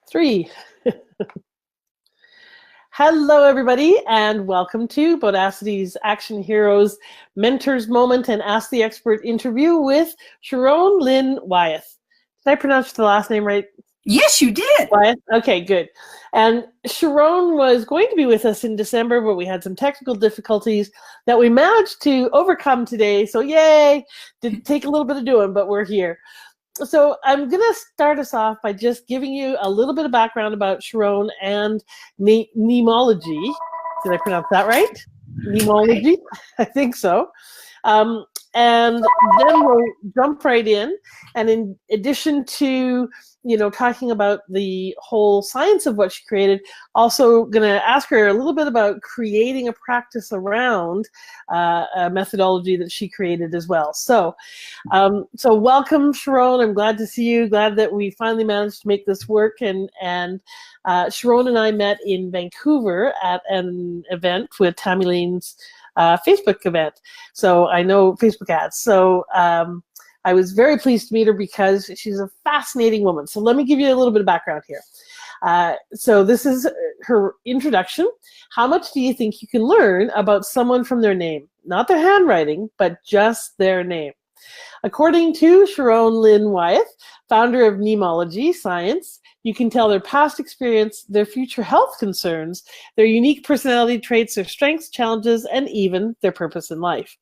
Three. Hello, everybody, and welcome to Bodacity's Action Heroes Mentors Moment and Ask the Expert interview with Sharon, Lynn, Wyeth. Did I pronounce the last name right? Yes, you did. Wyeth? Okay, good. And Sharon was going to be with us in December, but we had some technical difficulties that we managed to overcome today. So yay! Did take a little bit of doing, but we're here. So I'm going to start us off by just giving you a little bit of background about Sharon and Nameology. Did I pronounce that right? Nameology? I think so. And then we'll jump right in. And in addition to, talking about the whole science of what she created, also going to ask her a little bit about creating a practice around a methodology that she created as well. So welcome, Sharon. I'm glad to see you. Glad that we finally managed to make this work. And Sharon and I met in Vancouver at an event with Tammy Lane's Facebook event. So I know Facebook ads. So I was very pleased to meet her because she's a fascinating woman. So let me give you a little bit of background here. So this is her introduction. How much do you think you can learn about someone from their name? Not their handwriting, but just their name. According to Sharon Lynn Wyeth, founder of Nameology Science, you can tell their past experience, their future health concerns, their unique personality traits, their strengths, challenges, and even their purpose in life.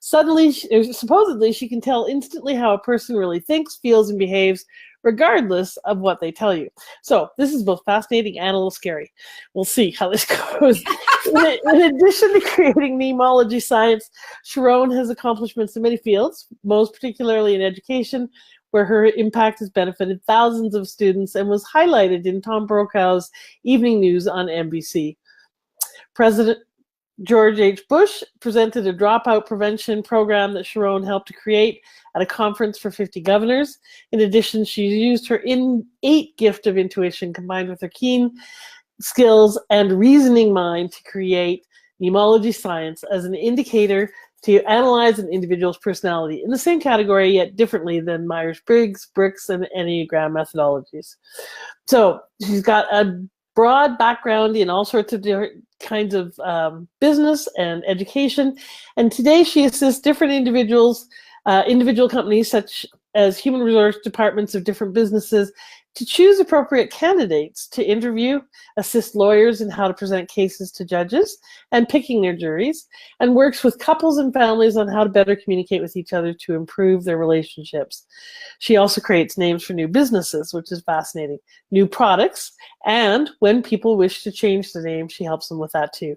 Supposedly, she can tell instantly how a person really thinks, feels, and behaves, regardless of what they tell you. So this is both fascinating and a little scary. We'll see how this goes. In addition to creating Nameology Science, Sharon has accomplishments in many fields, most particularly in education, where her impact has benefited thousands of students and was highlighted in Tom Brokaw's Evening News on NBC. President George H. Bush presented a dropout prevention program that Sharon helped to create at a conference for 50 governors. In addition, she used her innate gift of intuition combined with her keen skills and reasoning mind to create Nameology Science as an indicator to analyze an individual's personality in the same category, yet differently than Myers-Briggs, Brooks, and Enneagram methodologies. So she's got a broad background in all sorts of different kinds of business and education. And today she assists different individual companies, such as human resource departments of different businesses, to choose appropriate candidates to interview, assist lawyers in how to present cases to judges and picking their juries, and works with couples and families on how to better communicate with each other to improve their relationships. She also creates names for new businesses, which is fascinating, new products, and when people wish to change the name, she helps them with that too.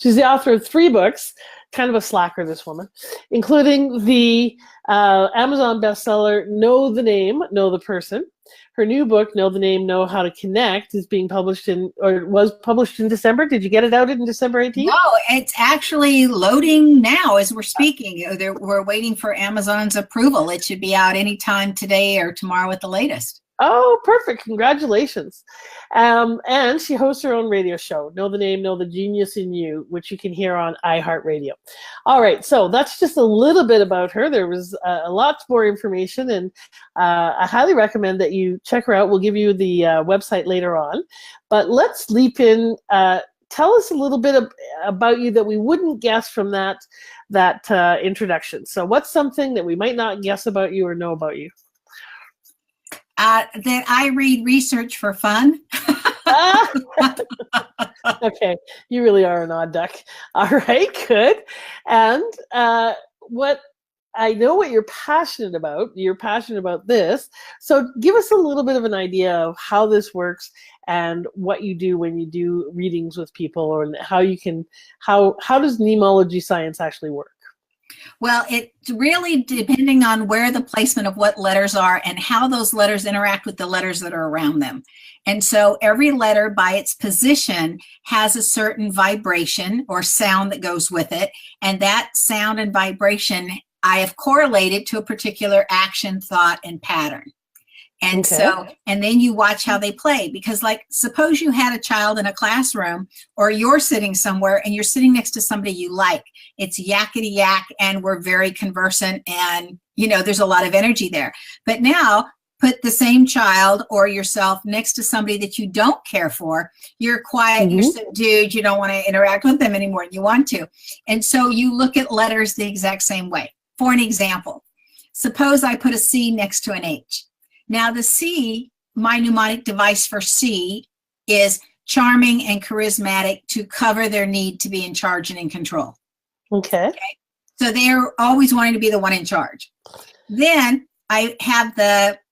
She's the author of 3 books, kind of a slacker, this woman, including the Amazon bestseller, Know the Name, Know the Person. Her new book, Know the Name, Know How to Connect, is being published was published in December. Did you get it out in December 18th? No, it's actually loading now as we're speaking. We're waiting for Amazon's approval. It should be out anytime today or tomorrow at the latest. Oh, perfect. Congratulations. And she hosts her own radio show, Know the Name, Know the Genius in You, which you can hear on iHeartRadio. All right, so that's just a little bit about her. There was a lot more information, and I highly recommend that you check her out. We'll give you the website later on. But let's leap in. Tell us a little bit about you that we wouldn't guess from that introduction. So what's something that we might not guess about you or know about you? That I read research for fun. Okay, you really are an odd duck. All right, good. And what I know what you're passionate about. You're passionate about this. So give us a little bit of an idea of how this works and what you do when you do readings with people, or how does Nameology Science actually work? Well, it's really depending on where the placement of what letters are and how those letters interact with the letters that are around them. And so every letter by its position has a certain vibration or sound that goes with it. And that sound and vibration I have correlated to a particular action, thought, and pattern. And so, and then you watch how they play, because like, suppose you had a child in a classroom, or you're sitting somewhere and you're sitting next to somebody you like. It's yakety yak and we're very conversant and, you know, there's a lot of energy there. But now put the same child or yourself next to somebody that you don't care for, you're quiet, you're subdued, you don't want to interact with them anymore, you want to. And so you look at letters the exact same way. For an example, suppose I put a C next to an H. Now the C, my mnemonic device for C is charming and charismatic to cover their need to be in charge and in control. Okay. So they're always wanting to be the one in charge. Then I have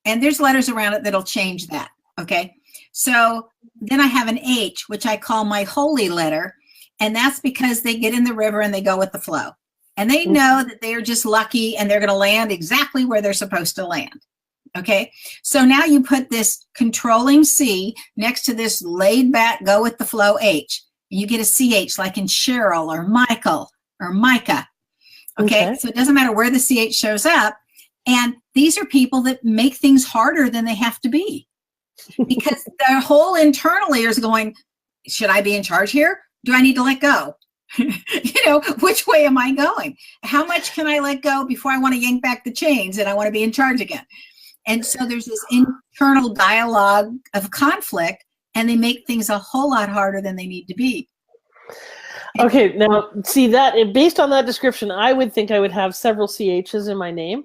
and there's letters around it that'll change that, okay? So then I have an H, which I call my holy letter, and that's because they get in the river and they go with the flow. And they know that they're just lucky and they're gonna land exactly where they're supposed to land, okay? So now you put this controlling C next to this laid back, go with the flow H. You get a CH like in Cheryl or Michael or Micah, okay? So it doesn't matter where the CH shows up. And these are people that make things harder than they have to be because their whole internal ear is going, should I be in charge here? Do I need to let go? Which way am I going? How much can I let go before I want to yank back the chains and I want to be in charge again? And so there's this internal dialogue of conflict, and they make things a whole lot harder than they need to be. Okay, now see that based on that description, I would think I would have several CHs in my name,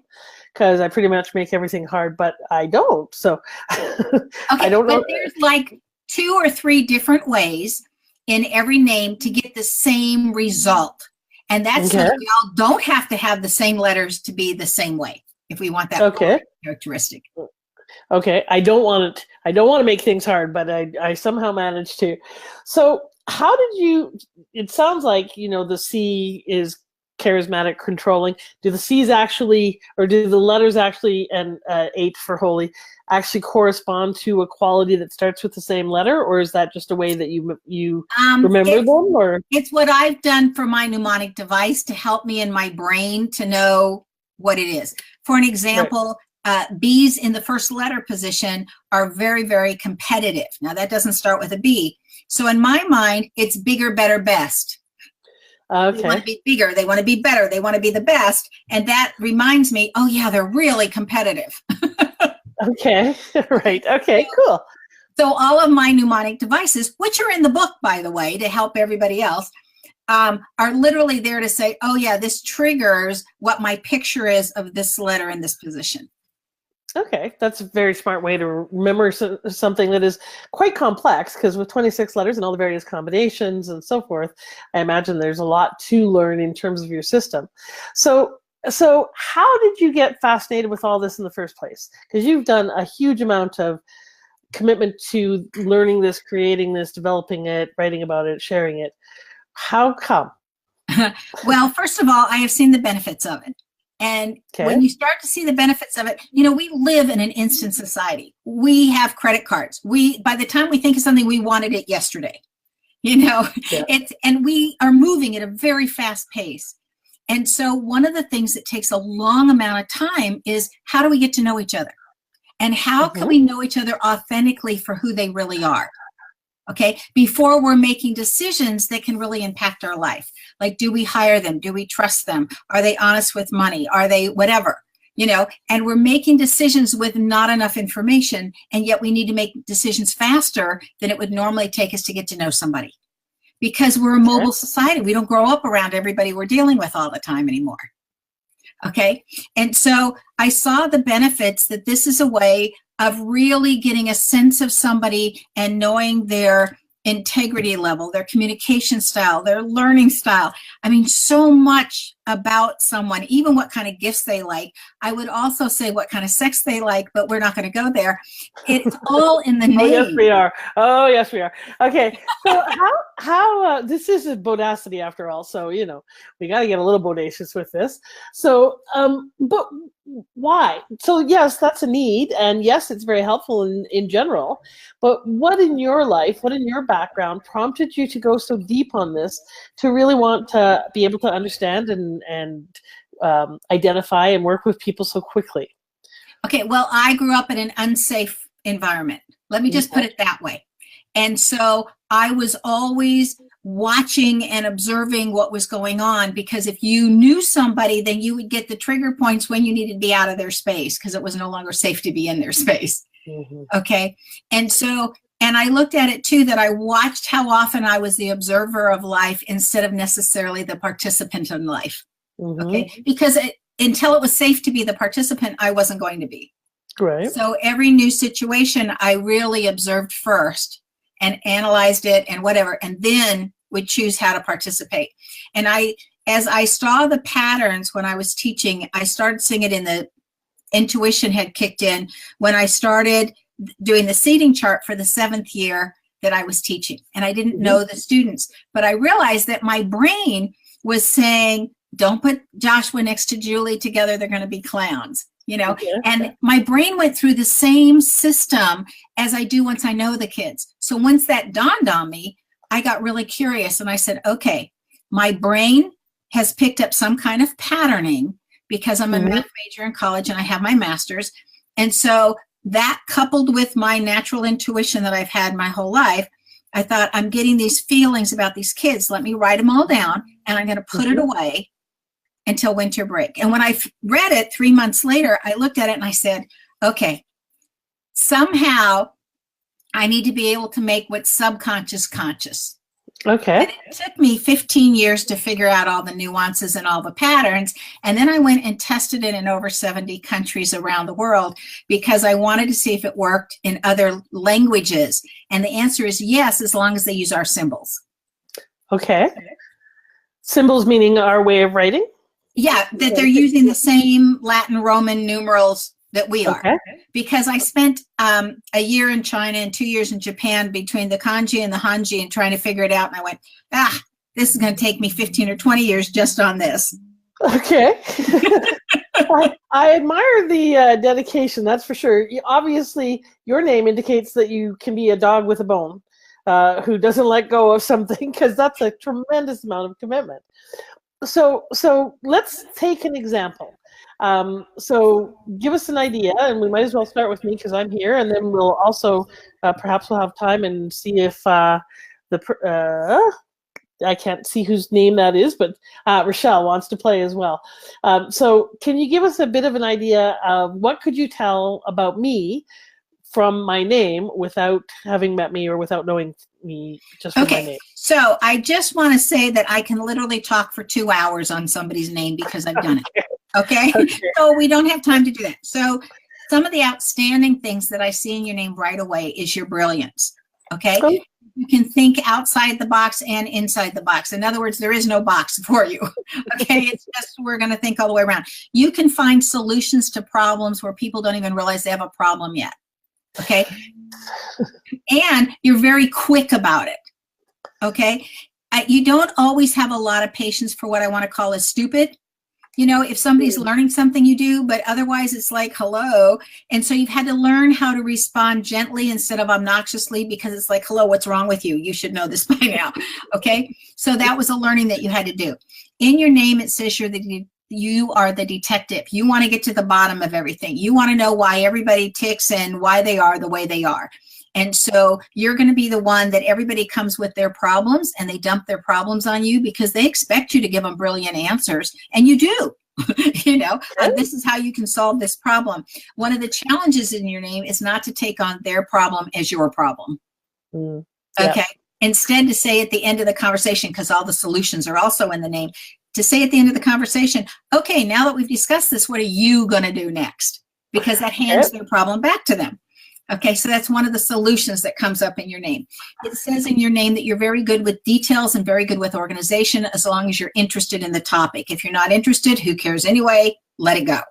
because I pretty much make everything hard, but I don't. So I don't know. But there's like 2 or 3 different ways in every name to get the same result. And that's so we all don't have to have the same letters to be the same way if we want that characteristic. Okay, I don't want to make things hard, but I somehow managed to. So how did you, it sounds like, the C is charismatic, controlling. Do the C's actually, or do the letters actually, and H for holy, actually correspond to a quality that starts with the same letter, or is that just a way that you remember them? Or it's what I've done for my mnemonic device to help me in my brain to know what it is. For an example, B's in the first letter position are very, very competitive. Now that doesn't start with a B. So in my mind, it's bigger, better, best. Okay. They want to be bigger. They want to be better. They want to be the best. And that reminds me, oh yeah, they're really competitive. Okay. Right. Okay, cool. So all of my mnemonic devices, which are in the book, by the way, to help everybody else, are literally there to say, oh yeah, this triggers what my picture is of this letter in this position. Okay, that's a very smart way to remember something that is quite complex, because with 26 letters and all the various combinations and so forth, I imagine there's a lot to learn in terms of your system. So how did you get fascinated with all this in the first place? Because you've done a huge amount of commitment to learning this, creating this, developing it, writing about it, sharing it. How come? Well, first of all, I have seen the benefits of it. And when you start to see the benefits of it, we live in an instant society. We have credit cards. By the time we think of something, we wanted it yesterday. And we are moving at a very fast pace. And so one of the things that takes a long amount of time is, how do we get to know each other? And how can we know each other authentically for who they really are? Okay, before we're making decisions that can really impact our life. Like, do we hire them? Do we trust them? Are they honest with money? Are they whatever? And we're making decisions with not enough information, and yet we need to make decisions faster than it would normally take us to get to know somebody. Because we're a mobile society. We don't grow up around everybody we're dealing with all the time anymore. Okay, and so I saw the benefits that this is a way of really getting a sense of somebody and knowing their integrity level, their communication style, their learning style. I mean, so much about someone, even what kind of gifts they like. I would also say what kind of sex they like, but we're not going to go there. It's all in the name. Oh, yes, we are. Oh, yes, we are. Okay. So how this is a bodacity after all. So, we got to get a little bodacious with this. So, but why? So yes, that's a need. And yes, it's very helpful in general, but what in your life, what in your background prompted you to go so deep on this, to really want to be able to understand and identify and work with people so quickly? Okay, well, I grew up in an unsafe environment. Let me just put it that way. And so I was always watching and observing what was going on, because if you knew somebody, then you would get the trigger points when you needed to be out of their space, because it was no longer safe to be in their space. Mm-hmm. Okay. And so, and I looked at it too, that I watched how often I was the observer of life instead of necessarily the participant in life. Mm-hmm. Okay. Because until it was safe to be the participant, I wasn't going to be. Right. So every new situation, I really observed first and analyzed it and whatever, and then would choose how to participate. And as I saw the patterns when I was teaching, I started seeing it in the intuition had kicked in when I started doing the seating chart for the 7th year that I was teaching. And I didn't know the students, but I realized that my brain was saying, don't put Joshua next to Julie together. They're going to be clowns, you know? Okay. And my brain went through the same system as I do once I know the kids. So once that dawned on me, I got really curious and I said, okay, my brain has picked up some kind of patterning because I'm a math major in college and I have my master's. And so that, coupled with my natural intuition that I've had my whole life, I thought, I'm getting these feelings about these kids. Let me write them all down and I'm going to put it away until winter break. And when I read it 3 months later, I looked at it and I said, okay, somehow I need to be able to make what's subconscious conscious. Okay. And it took me 15 years to figure out all the nuances and all the patterns. And then I went and tested it in over 70 countries around the world because I wanted to see if it worked in other languages. And the answer is yes, as long as they use our symbols. Okay. Symbols meaning our way of writing? Yeah, that they're using the same Latin Roman numerals that we are. Okay. Because I spent a year in China and 2 years in Japan between the kanji and the hanji and trying to figure it out. And I went, this is going to take me 15 or 20 years just on this. Okay. I admire the dedication, that's for sure. Obviously, your name indicates that you can be a dog with a bone who doesn't let go of something, because that's a tremendous amount of commitment. So let's take an example. So give us an idea, and we might as well start with me because I'm here, and then we'll also perhaps we'll have time and see if I can't see whose name that is, but Rochelle wants to play as well. So can you give us a bit of an idea of what could you tell about me from my name without having met me or without knowing me just from my name? So I just want to say that I can literally talk for 2 hours on somebody's name because I've done it. Okay? So we don't have time to do that. So some of the outstanding things that I see in your name right away is your brilliance. Okay? You can think outside the box and inside the box. In other words, there is no box for you. Okay? It's just, we're going to think all the way around. You can find solutions to problems where people don't even realize they have a problem yet. Okay? And you're very quick about it. Okay? You don't always have a lot of patience for what I want to call as stupid. You know, if somebody's learning something, you do, but otherwise it's like, hello. And so you've had to learn how to respond gently instead of obnoxiously, because it's like, hello, what's wrong with you? You should know this by now. Okay. So that was a learning that you had to do. In your name, it says you are the detective. You want to get to the bottom of everything. You want to know why everybody ticks and why they are the way they are. And so you're going to be the one that everybody comes with their problems and they dump their problems on you because they expect you to give them brilliant answers. And you do. You know, this is how you can solve this problem. One of the challenges in your name is not to take on their problem as your problem. Yeah. Okay. Instead, to say at the end of the conversation, because all the solutions are also in the name, to say at the end of the conversation, okay, now that we've discussed this, what are you going to do next? Because that hands their problem back to them. Okay, so that's one of the solutions that comes up in your name. It says in your name that you're very good with details and very good with organization as long as you're interested in the topic. If you're not interested, who cares anyway? Let it go.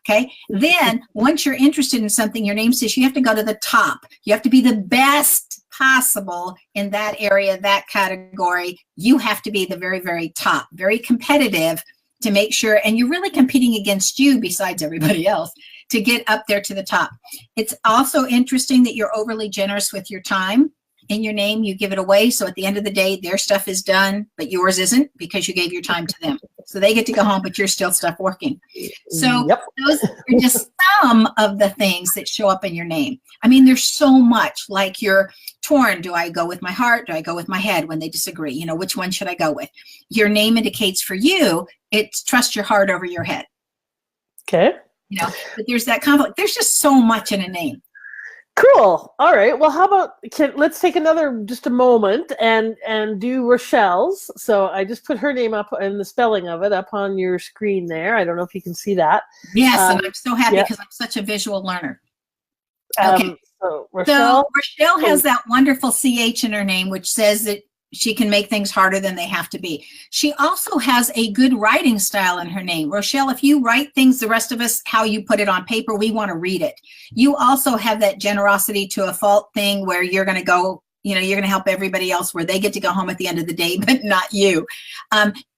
Okay, then once you're interested in something, your name says you have to go to the top. You have to be the best possible in that area, that category. You have to be the very, very top, very competitive to make sure, and you're really competing against you besides everybody else to get up there to the top. It's also interesting that you're overly generous with your time. In your name, you give it away. So at the end of the day, their stuff is done, but yours isn't because you gave your time to them. So they get to go home, but you're still stuck working. So Yep. those are just some of the things that show up in your name. I mean, there's so much. Like you're torn. Do I go with my heart? Do I go with my head when they disagree? You know, which one should I go with? Your name indicates for you, it's trust your heart over your head. Okay. You know, but there's that conflict. There's just so much in a name. Cool. All right. Well, how about let's take just a moment and do Rochelle's. So I just put her name up and the spelling of it up on your screen there. I don't know if you can see that. Yes, and I'm so happy because I'm such a visual learner. Okay. So Rochelle has that wonderful CH in her name, which says that she can make things harder than they have to be. She also has a good writing style in her name. Rochelle, if you write things, the rest of us, how you put it on paper, we want to read it. You also have that generosity to a fault thing where you're going to go, you know, you're going to help everybody else where they get to go home at the end of the day, but not you.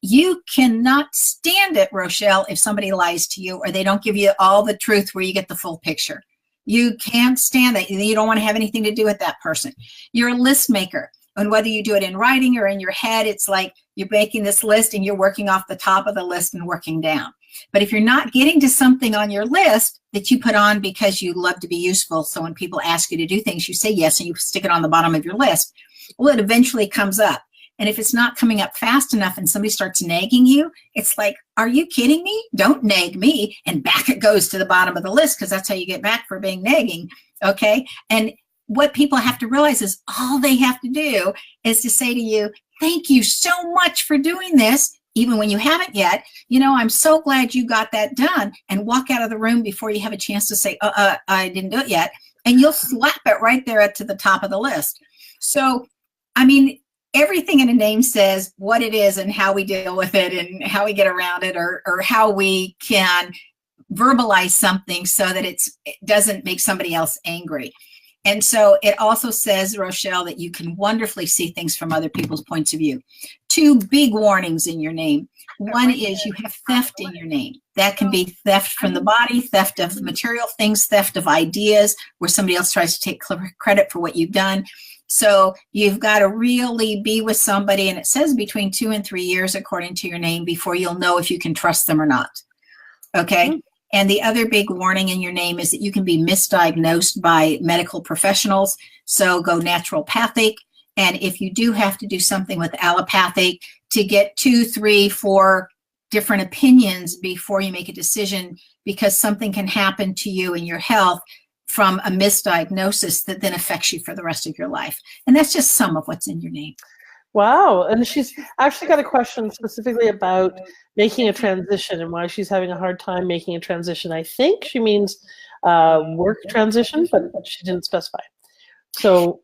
You cannot stand it, Rochelle, if somebody lies to you or they don't give you all the truth where you get the full picture. You can't stand that. You don't want to have anything to do with that person. You're a list maker. And whether you do it in writing or in your head, it's like you're making this list and you're working off the top of the list and working down. But if you're not getting to something on your list that you put on because you love to be useful, so when people ask you to do things, you say yes and you stick it on the bottom of your list, well, it eventually comes up. And if it's not coming up fast enough and somebody starts nagging you, it's like, are you kidding me? Don't nag me. And back it goes to the bottom of the list because that's how you get back for being nagging. Okay. And what people have to realize is all they have to do is to say to you, thank you so much for doing this, even when you haven't yet. You know, I'm so glad you got that done, and walk out of the room before you have a chance to say, I didn't do it yet. And you'll slap it right there to the top of the list. So, I mean, everything in a name says what it is and how we deal with it and how we get around it, or how we can verbalize something so that it doesn't make somebody else angry. And so it also says, Rochelle, that you can wonderfully see things from other people's points of view. 2 big warnings in your name. One is you have theft in your name. That can be theft from the body, theft of material things, theft of ideas, where somebody else tries to take credit for what you've done. So you've got to really be with somebody, and it says between 2 and 3 years, according to your name, before you'll know if you can trust them or not. Okay? Mm-hmm. And the other big warning in your name is that you can be misdiagnosed by medical professionals. So go naturopathic. And if you do have to do something with allopathic, to get 2, 3, 4 different opinions before you make a decision, because something can happen to you in your health from a misdiagnosis that then affects you for the rest of your life. And that's just some of what's in your name. Wow. And she's actually got a question specifically about making a transition and why she's having a hard time making a transition. I think she means work transition, but she didn't specify. So,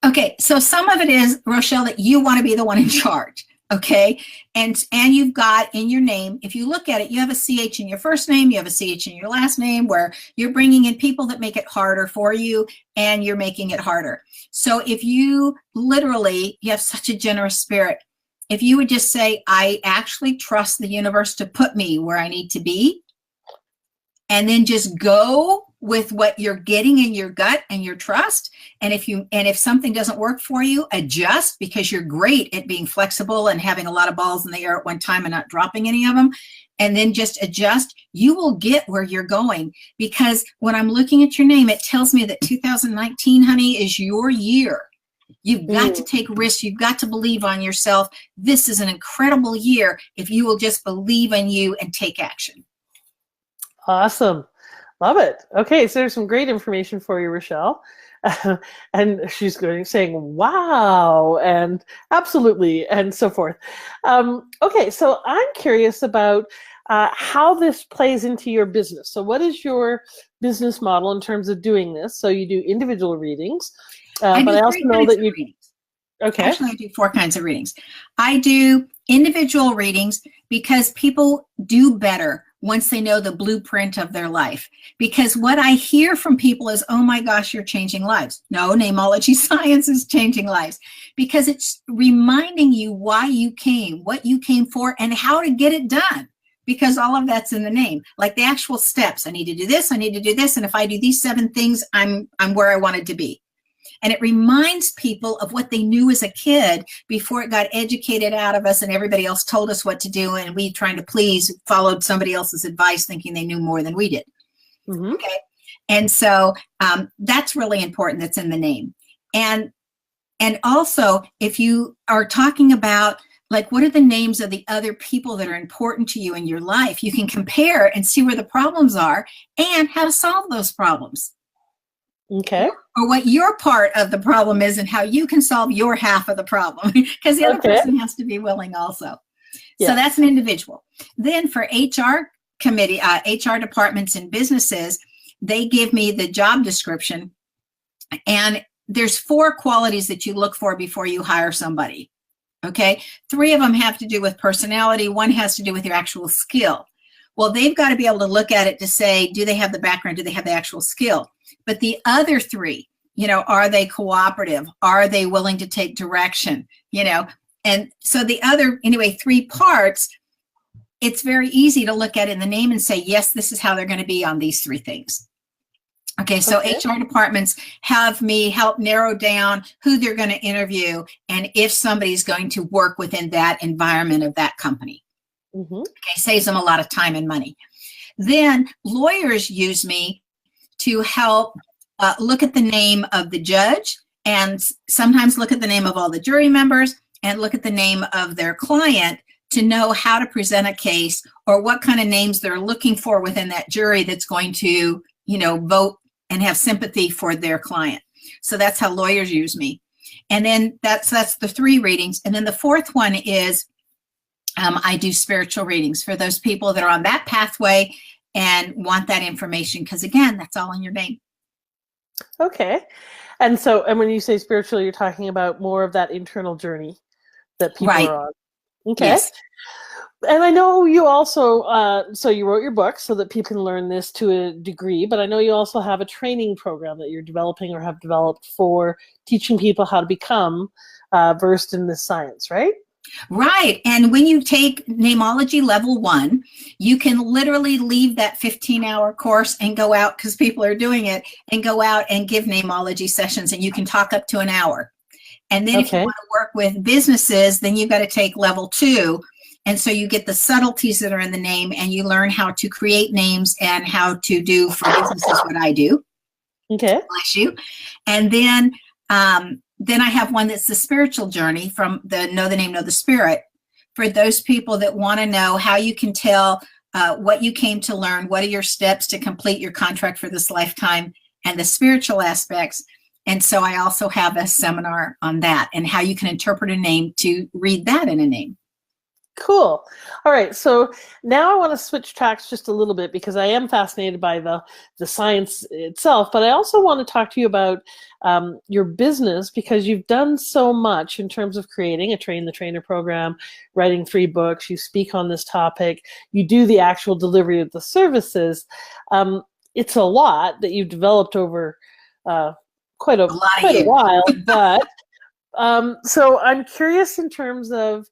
okay. So some of it is, Rochelle, that you want to be the one in charge. Okay. And you've got in your name, if you look at it, you have a CH in your first name, you have a CH in your last name, where you're bringing in people that make it harder for you and you're making it harder. So if you literally, you have such a generous spirit, if you would just say, I actually trust the universe to put me where I need to be, and then just go with what you're getting in your gut and your trust. And if something doesn't work for you, adjust, because you're great at being flexible and having a lot of balls in the air at one time and not dropping any of them. And then just adjust, you will get where you're going. Because when I'm looking at your name, it tells me that 2019, honey, is your year. You've got to take risks. You've got to believe on yourself. This is an incredible year if you will just believe in you and take action. Awesome. Love it. Okay, so there's some great information for you, Rochelle. And she's saying, wow, and absolutely, and so forth. Okay, so I'm curious about how this plays into your business. So what is your business model in terms of doing this? So you do individual readings, but I also know that you... Okay. Actually, I do 4 kinds of readings. I do individual readings because people do better once they know the blueprint of their life. Because what I hear from people is, oh my gosh, you're changing lives. No, Nameology science is changing lives, because it's reminding you why you came, what you came for, and how to get it done. Because all of that's in the name, like the actual steps. I need to do this, I need to do this, and if I do these 7 things, I'm where I wanted to be. And it reminds people of what they knew as a kid before it got educated out of us and everybody else told us what to do. And we, trying to please, followed somebody else's advice thinking they knew more than we did. Mm-hmm. Okay. And so that's really important. That's in the name. And also, if you are talking about, like, what are the names of the other people that are important to you in your life, you can compare and see where the problems are and how to solve those problems. Okay. Or what your part of the problem is and how you can solve your half of the problem, because the other person has to be willing also. Yeah. So that's an individual. Then for HR committee, HR departments and businesses, they give me the job description, and there's 4 qualities that you look for before you hire somebody. Okay. 3 of them have to do with personality. 1 has to do with your actual skill. Well, they've got to be able to look at it to say, do they have the background? Do they have the actual skill? But the other 3, are they cooperative? Are they willing to take direction? And so the other, 3 parts, it's very easy to look at it in the name and say, yes, this is how they're going to be on these 3 things. Okay, so HR departments have me help narrow down who they're going to interview and if somebody's going to work within that environment of that company. Mm-hmm. Okay, saves them a lot of time and money. Then lawyers use me to help look at the name of the judge, and sometimes look at the name of all the jury members and look at the name of their client to know how to present a case or what kind of names they're looking for within that jury that's going to, vote and have sympathy for their client. So that's how lawyers use me. And then that's the 3 readings. And then the 4th one is I do spiritual readings for those people that are on that pathway and want that information, because again, that's all in your name. Okay. And when you say spiritual, you're talking about more of that internal journey that people are on. Okay. Yes. And I know you also, so you wrote your book so that people can learn this to a degree, but I know you also have a training program that you're developing or have developed for teaching people how to become versed in this science, right? Right. And when you take Nameology level 1, you can literally leave that 15-hour course and go out, because people are doing it, and go out and give Nameology sessions, and you can talk up to an hour. And then if you want to work with businesses, then you've got to take level 2. And so you get the subtleties that are in the name, and you learn how to create names and how to do for businesses what I do. Okay. Bless you. And then I have one that's the spiritual journey, from the Know the Name, Know the Spirit, for those people that want to know how you can tell what you came to learn, what are your steps to complete your contract for this lifetime, and the spiritual aspects. And so I also have a seminar on that and how you can interpret a name to read that in a name. Cool. All right. So now I want to switch tracks just a little bit, because I am fascinated by the science itself, but I also want to talk to you about your business, because you've done so much in terms of creating a Train the Trainer program, writing 3 books, you speak on this topic, you do the actual delivery of the services. It's a lot that you've developed over quite a while, but so I'm curious in terms of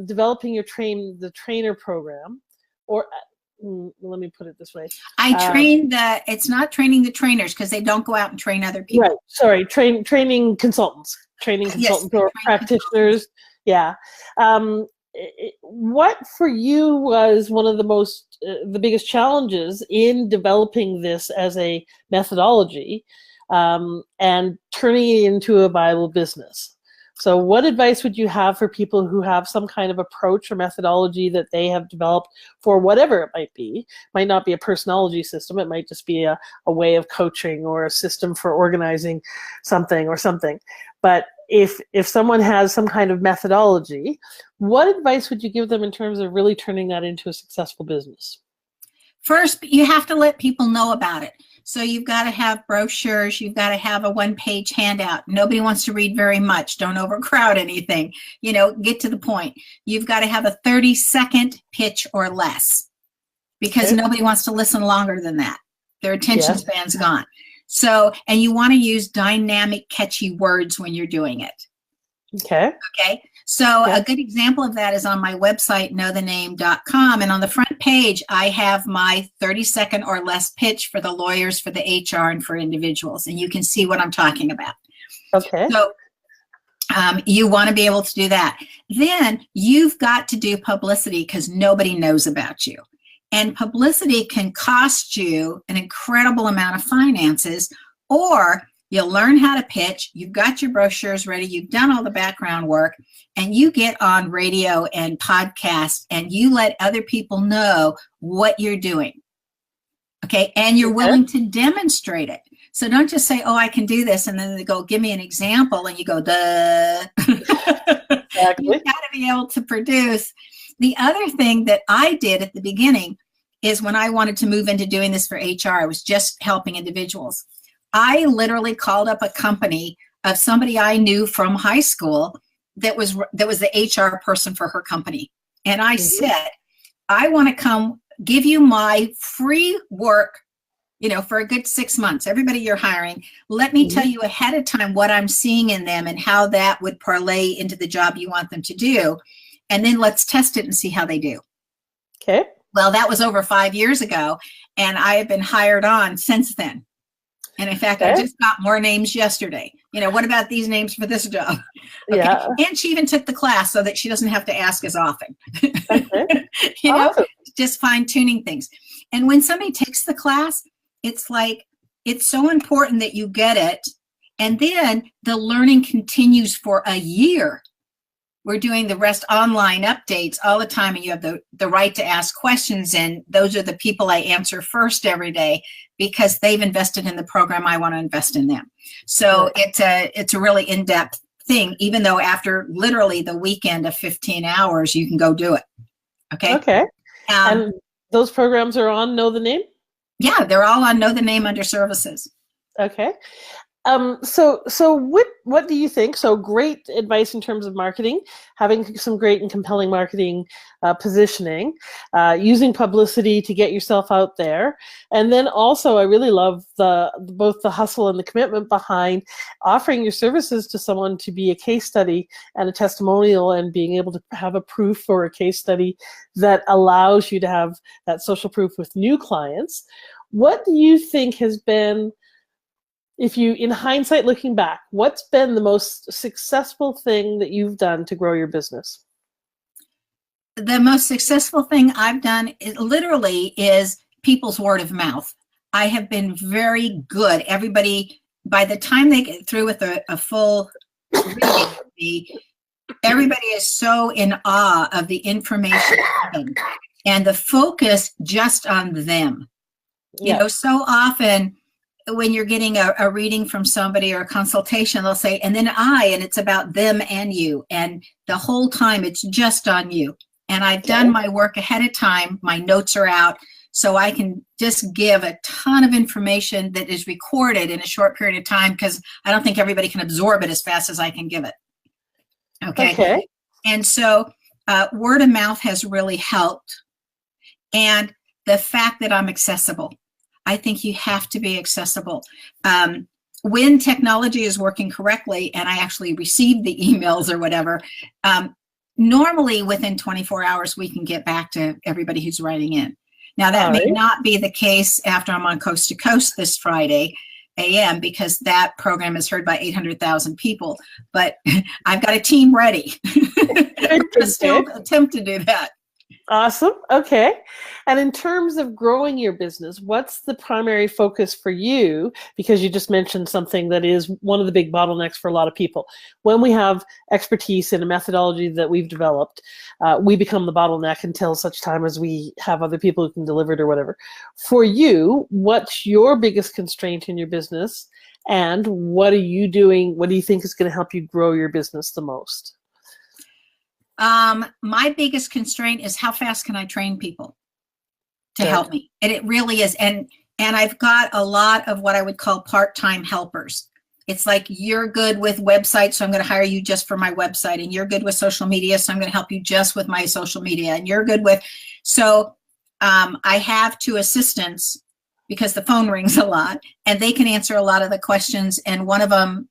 developing the trainer program, or let me put it this way. It's not training the trainers, because they don't go out and train other people. Right. Sorry. Training consultants or practitioners. Yeah. What for you was one of the biggest challenges in developing this as a methodology, and turning it into a viable business? So what advice would you have for people who have some kind of approach or methodology that they have developed for whatever it might be? It might not be a personology system. It might just be a way of coaching or a system for organizing something or something. But if someone has some kind of methodology, what advice would you give them in terms of really turning that into a successful business? First, you have to let people know about it. So you've got to have brochures. You've got to have a 1-page handout. Nobody wants to read very much. Don't overcrowd anything. Get to the point. You've got to have a 30-second pitch or less, because nobody wants to listen longer than that. Their attention span's gone. So, and you want to use dynamic, catchy words when you're doing it. Okay. So a good example of that is on my website, knowthename.com. And on the front page, I have my 30-second or less pitch for the lawyers, for the HR, and for individuals. And you can see what I'm talking about. Okay. So you want to be able to do that. Then you've got to do publicity because nobody knows about you. And publicity can cost you an incredible amount of finances, or you'll learn how to pitch. You've got your brochures ready. You've done all the background work, and you get on radio and podcasts and you let other people know what you're doing. Okay. And you're willing to demonstrate it. So don't just say, oh, I can do this. And then they go, give me an example. And you go, duh. Exactly. You've got to be able to produce. The other thing that I did at the beginning is when I wanted to move into doing this for HR, I was just helping individuals. I literally called up a company of somebody I knew from high school that was the HR person for her company. And I said, I want to come give you my free work, for a good 6 months. Everybody you're hiring, let me tell you ahead of time what I'm seeing in them and how that would parlay into the job you want them to do. And then let's test it and see how they do. Okay. Well, that was over 5 years ago, and I have been hired on since then. And in fact, I just got more names yesterday. What about these names for this job? Okay. Yeah. And she even took the class so that she doesn't have to ask as often. Okay. Awesome. Just fine tuning things. And when somebody takes the class, it's like, it's so important that you get it. And then the learning continues for a year. We're doing the rest online updates all the time, and you have the right to ask questions. And those are the people I answer first every day because they've invested in the program. I want to invest in them. So it's a really in-depth thing, even though after literally the weekend of 15 hours, you can go do it. Okay. Okay. And those programs are on Know the Name? Yeah, they're all on Know the Name under services. Okay. So what do you think? So great advice in terms of marketing, having some great and compelling marketing positioning, using publicity to get yourself out there. And then also I really love both the hustle and the commitment behind offering your services to someone to be a case study and a testimonial, and being able to have a proof for a case study that allows you to have that social proof with new clients. What do you think has been, if you, in hindsight, looking back, what's been the most successful thing that you've done to grow your business? The most successful thing I've done literally is people's word of mouth. I have been very good. Everybody, by the time they get through with a full reading of me, everybody is so in awe of the information and the focus just on them. So often when you're getting a reading from somebody or a consultation, they'll say, and then and it's about them and you. And the whole time it's just on you. And I've done my work ahead of time. My notes are out. So I can just give a ton of information that is recorded in a short period of time, because I don't think everybody can absorb it as fast as I can give it. Okay. And so word of mouth has really helped. And the fact that I'm accessible. I think you have to be accessible. When technology is working correctly and I actually receive the emails or whatever, normally within 24 hours, we can get back to everybody who's writing in. Now, that may not be the case after I'm on Coast to Coast this Friday AM, because that program is heard by 800,000 people, but I've got a team ready to still attempt to do that. Awesome. Okay. And in terms of growing your business, what's the primary focus for you? Because you just mentioned something that is one of the big bottlenecks for a lot of people. When we have expertise in a methodology that we've developed, we become the bottleneck until such time as we have other people who can deliver it or whatever. For you, what's your biggest constraint in your business? And what are you doing? What do you think is going to help you grow your business the most? My biggest constraint is how fast can I train people to help me? And it really is. And I've got a lot of what I would call part-time helpers. It's like, you're good with websites, so I'm going to hire you just for my website. And you're good with social media, so I'm going to help you just with my social media. And you're good with, so I have 2 assistants because the phone rings a lot and they can answer a lot of the questions. And one of them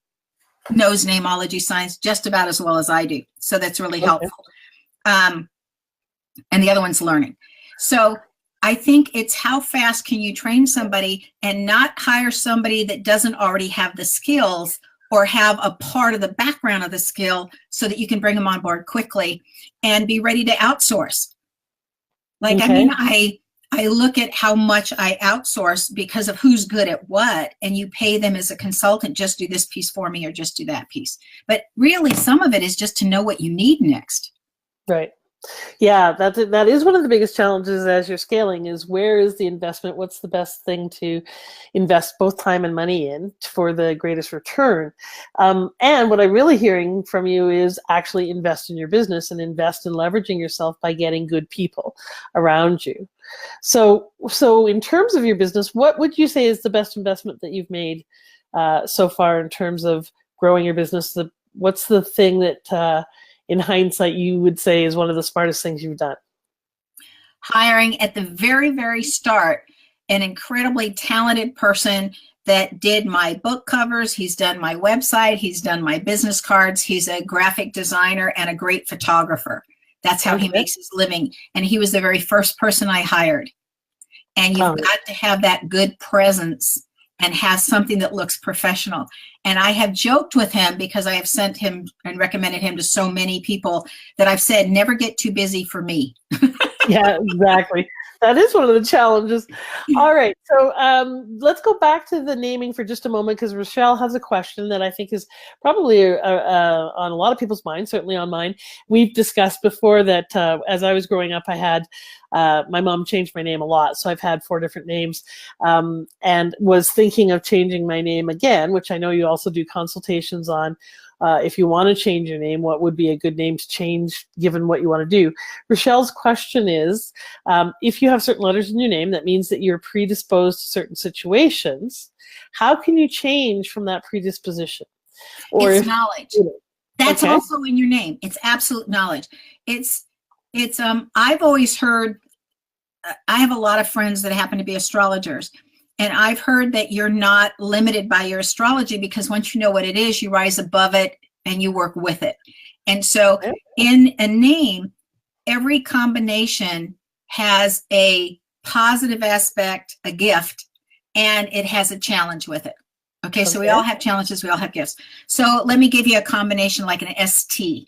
knows Nameology science just about as well as I do. So that's really helpful. And the other one's learning. So I think it's how fast can you train somebody and not hire somebody that doesn't already have the skills or have a part of the background of the skill so that you can bring them on board quickly and be ready to outsource. Like, Okay. I mean, I look at how much I outsource because of who's good at what, and you pay them as a consultant, just do this piece for me or just do that piece. But really, some of it is just to know what you need next. Right. Yeah, that is one of the biggest challenges as you're scaling is where is the investment? What's the best thing to invest both time and money in for the greatest return? And what I'm really hearing from you is actually invest in your business and invest in leveraging yourself by getting good people around you. So in terms of your business, what would you say is the best investment that you've made so far in terms of growing your business? What's the thing that in hindsight, you would say is one of the smartest things you've done? Hiring at the very, very start an incredibly talented person that did my book covers. He's done my website. He's done my business cards. He's a graphic designer and a great photographer. That's how he makes his living. And he was the very first person I hired. And you've got to have that good presence and have something that looks professional. And I have joked with him because I have sent him and recommended him to so many people that I've said, never get too busy for me. Yeah, exactly. That is one of the challenges. All right. So let's go back to the naming for just a moment because Rochelle has a question that I think is probably on a lot of people's minds, certainly on mine. We've discussed before that as I was growing up, I had my mom changed my name a lot. So I've had 4 different names and was thinking of changing my name again, which I know you also do consultations on. If you want to change your name, what would be a good name to change given what you want to do? Rochelle's question is, if you have certain letters in your name, that means that you're predisposed to certain situations. How can you change from that predisposition? Or it's knowledge. That's also in your name. It's absolute knowledge. It's I've always heard, I have a lot of friends that happen to be astrologers. And I've heard that you're not limited by your astrology because once you know what it is, you rise above it and you work with it. And so in a name, every combination has a positive aspect, a gift, and it has a challenge with it. Okay, so we all have challenges, we all have gifts. So let me give you a combination like an ST.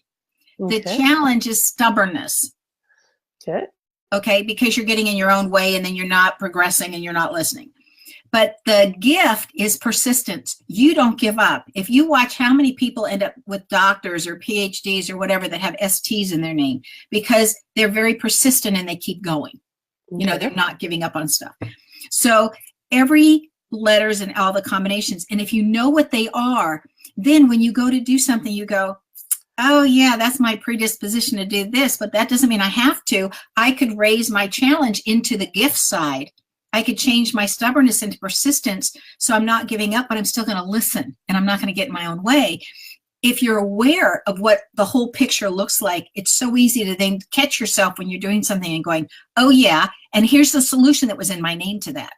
The challenge is stubbornness. Okay, because you're getting in your own way and then you're not progressing and you're not listening. But the gift is persistence. You don't give up. If you watch how many people end up with doctors or PhDs or whatever that have STs in their name, because they're very persistent and they keep going. You know, they're not giving up on stuff. So every letters and all the combinations. And if you know what they are, then when you go to do something, you go, oh yeah, that's my predisposition to do this, but that doesn't mean I have to. I could raise my challenge into the gift side. I could change my stubbornness into persistence. So I'm not giving up, but I'm still going to listen and I'm not going to get in my own way. If you're aware of what the whole picture looks like, it's so easy to then catch yourself when you're doing something and going, oh yeah, and here's the solution that was in my name to that.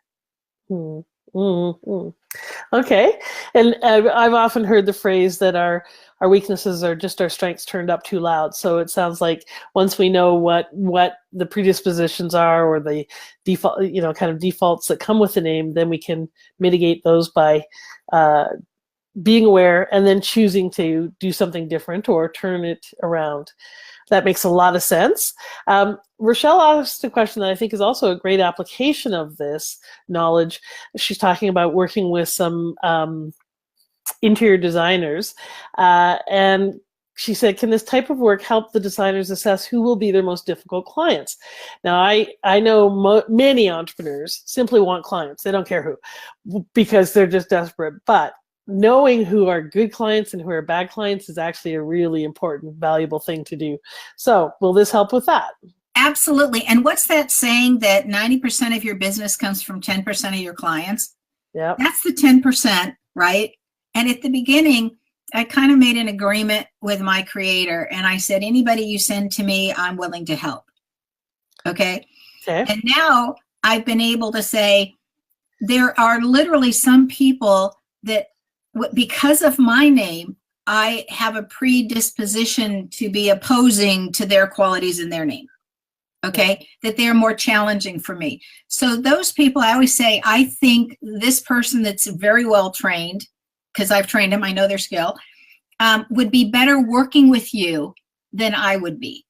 Okay. And I've often heard the phrase that our weaknesses are just our strengths turned up too loud. So it sounds like once we know what the predispositions are or the default, kind of defaults that come with the name, then we can mitigate those by being aware and then choosing to do something different or turn it around. That makes a lot of sense. Rochelle asked a question that I think is also a great application of this knowledge. She's talking about working with some interior designers. And she said, can this type of work help the designers assess who will be their most difficult clients? Now, I know many entrepreneurs simply want clients. They don't care who, because they're just desperate. But knowing who are good clients and who are bad clients is actually a really important, valuable thing to do. So will this help with that? Absolutely. And what's that saying that 90% of your business comes from 10% of your clients? Yeah. That's the 10%, right? And at the beginning, I kind of made an agreement with my creator. And I said, anybody you send to me, I'm willing to help. Okay. And now I've been able to say, there are literally some people that, because of my name, I have a predisposition to be opposing to their qualities in their name. Okay, that they're more challenging for me. So those people, I always say, I think this person that's very well trained because I've trained them, I know their skill, would be better working with you than I would be.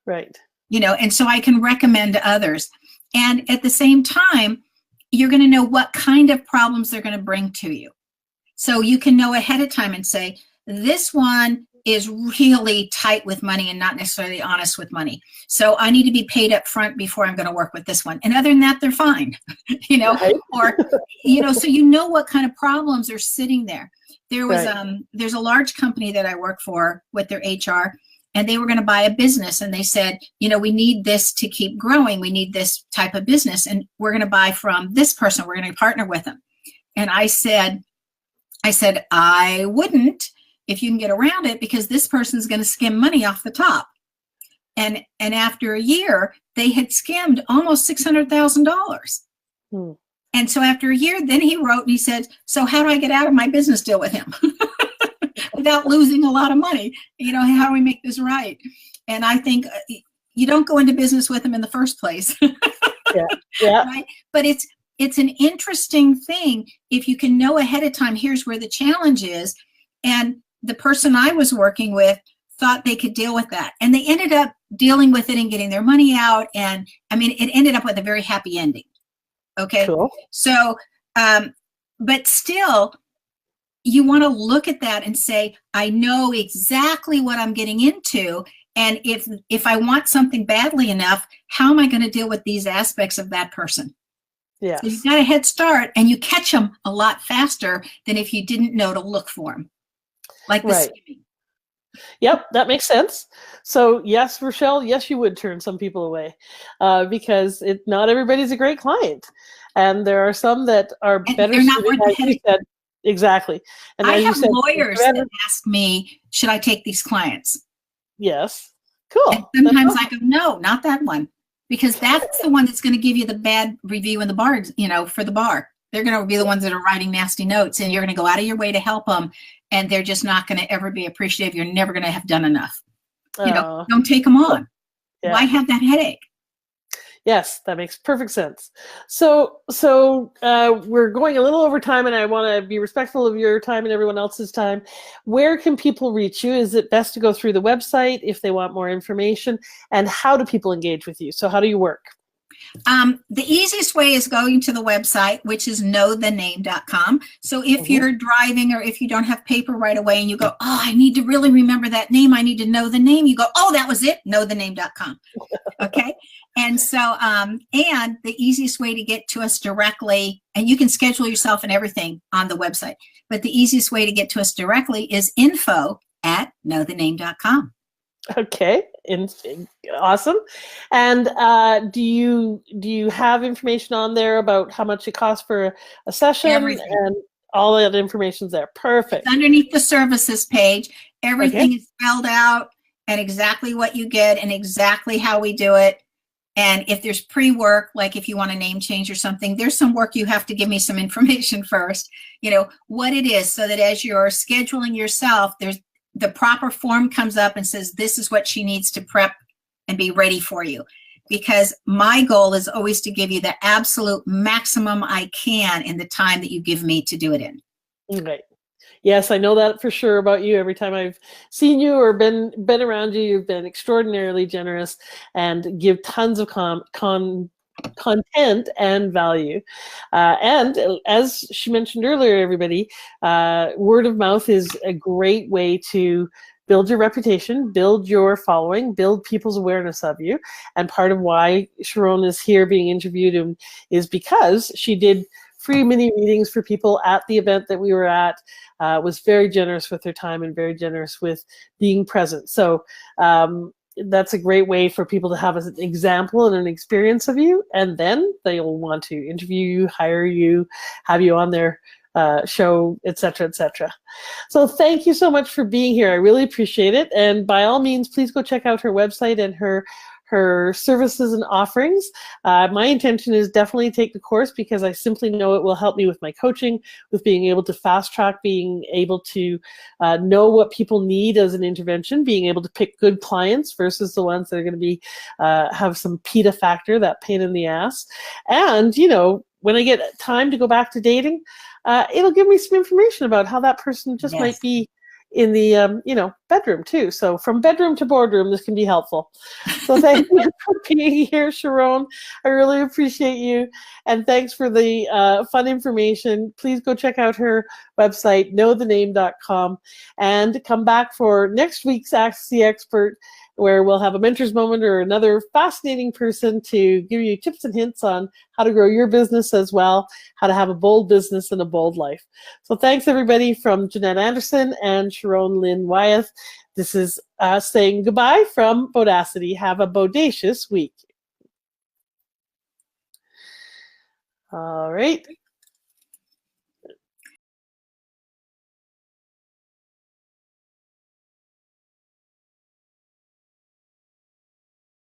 Right. You know, and so I can recommend to others. And at the same time, you're going to know what kind of problems they're going to bring to you. So you can know ahead of time and say, this one is really tight with money and not necessarily honest with money. So I need to be paid up front before I'm going to work with this one. And other than that, they're fine, you know, Right. or, you know, so you know what kind of problems are sitting there. There was, Right. there's a large company that I work for with their HR, and they were going to buy a business, and they said, you know, we need this to keep growing. We need this type of business, and we're going to buy from this person. We're going to partner with them. And I said, I wouldn't if you can get around it, because this person's going to skim money off the top. And after a year, they had skimmed almost $600,000. Hmm. And so after a year, then he wrote and he said, so how do I get out of my business deal with him without losing a lot of money? You know, how do we make this right? And I think you don't go into business with him in the first place. Yeah. Yeah. Right? But it's an interesting thing if you can know ahead of time, here's where the challenge is. And the person I was working with thought they could deal with that. And they ended up dealing with it and getting their money out. And I mean, it ended up with a very happy ending. Okay. Cool. So, but still, you want to look at that and say, I know exactly what I'm getting into. And if I want something badly enough, how am I going to deal with these aspects of that person? Yes. So you've got a head start, and you catch them a lot faster than if you didn't know to look for them. Like the Right. skimming. Yep, that makes sense. So yes, Rochelle, yes, you would turn some people away because not everybody's a great client, and there are some that are And better they're not suited, worth the as you headache. said. Exactly. And I as you have said, lawyers better- that ask me, should I take these clients? Yes. Cool. And sometimes I go, no, not that one, because that's the one that's going to give you the bad review in the bar, you know, for the bar. They're going to be the ones that are writing nasty notes, and you're going to go out of your way to help them, and they're just not going to ever be appreciative. You're never going to have done enough. You know, don't take them on. Yeah. Why have that headache? Yes, that makes perfect sense. So we're going a little over time, and I want to be respectful of your time and everyone else's time. Where can people reach you? Is it best to go through the website if they want more information? And how do people engage with you? So how do you work? The easiest way is going to the website, which is knowthename.com. So if you're driving, or if you don't have paper right away and you go, oh, I need to really remember that name, I need to know the name, you go, oh, that was it, knowthename.com. Okay. And so, and the easiest way to get to us directly, and you can schedule yourself and everything on the website, but the easiest way to get to us directly is info@knowthename.com. Okay, awesome. And do you have information on there about how much it costs for a session? Everything. And all that information's there? Perfect. It's underneath the services page. Everything is spelled out, and exactly what you get, and exactly how we do it. And if there's pre-work, like if you want a name change or something, there's some work you have to give me some information first, you know, what it is, so that as you're scheduling yourself, there's the proper form comes up and says, this is what she needs to prep and be ready for you. Because my goal is always to give you the absolute maximum I can in the time that you give me to do it in. Right. Yes, I know that for sure about you. Every time I've seen you or been around you, you've been extraordinarily generous and give tons of content and value. And as she mentioned earlier, everybody, word of mouth is a great way to build your reputation, build your following, build people's awareness of you. And part of why Sharón is here being interviewed is because she did free mini readings for people at the event that we were at, was very generous with her time and very generous with being present. So that's a great way for people to have an example and an experience of you, and then they'll want to interview you, hire you, have you on their show, etc., etc. So thank you so much for being here. I really appreciate it. And by all means, please go check out her website and her services and offerings. My intention is definitely take the course, because I simply know it will help me with my coaching, with being able to fast track, being able to know what people need as an intervention, being able to pick good clients versus the ones that are going to be have some PETA factor, that pain in the ass. And, you know, when I get time to go back to dating, it'll give me some information about how that person just might be in the bedroom too. So from bedroom to boardroom, this can be helpful. So thank you for being here, Sharón. I really appreciate you, and thanks for the fun information. Please go check out her website, knowthename.com, and come back for next week's Ask the Expert, where we'll have a mentor's moment or another fascinating person to give you tips and hints on how to grow your business as well, how to have a bold business and a bold life. So thanks, everybody, from Jannette Anderson and Sharón Lynn Wyeth. This is saying goodbye from Bodacity. Have a bodacious week. All right.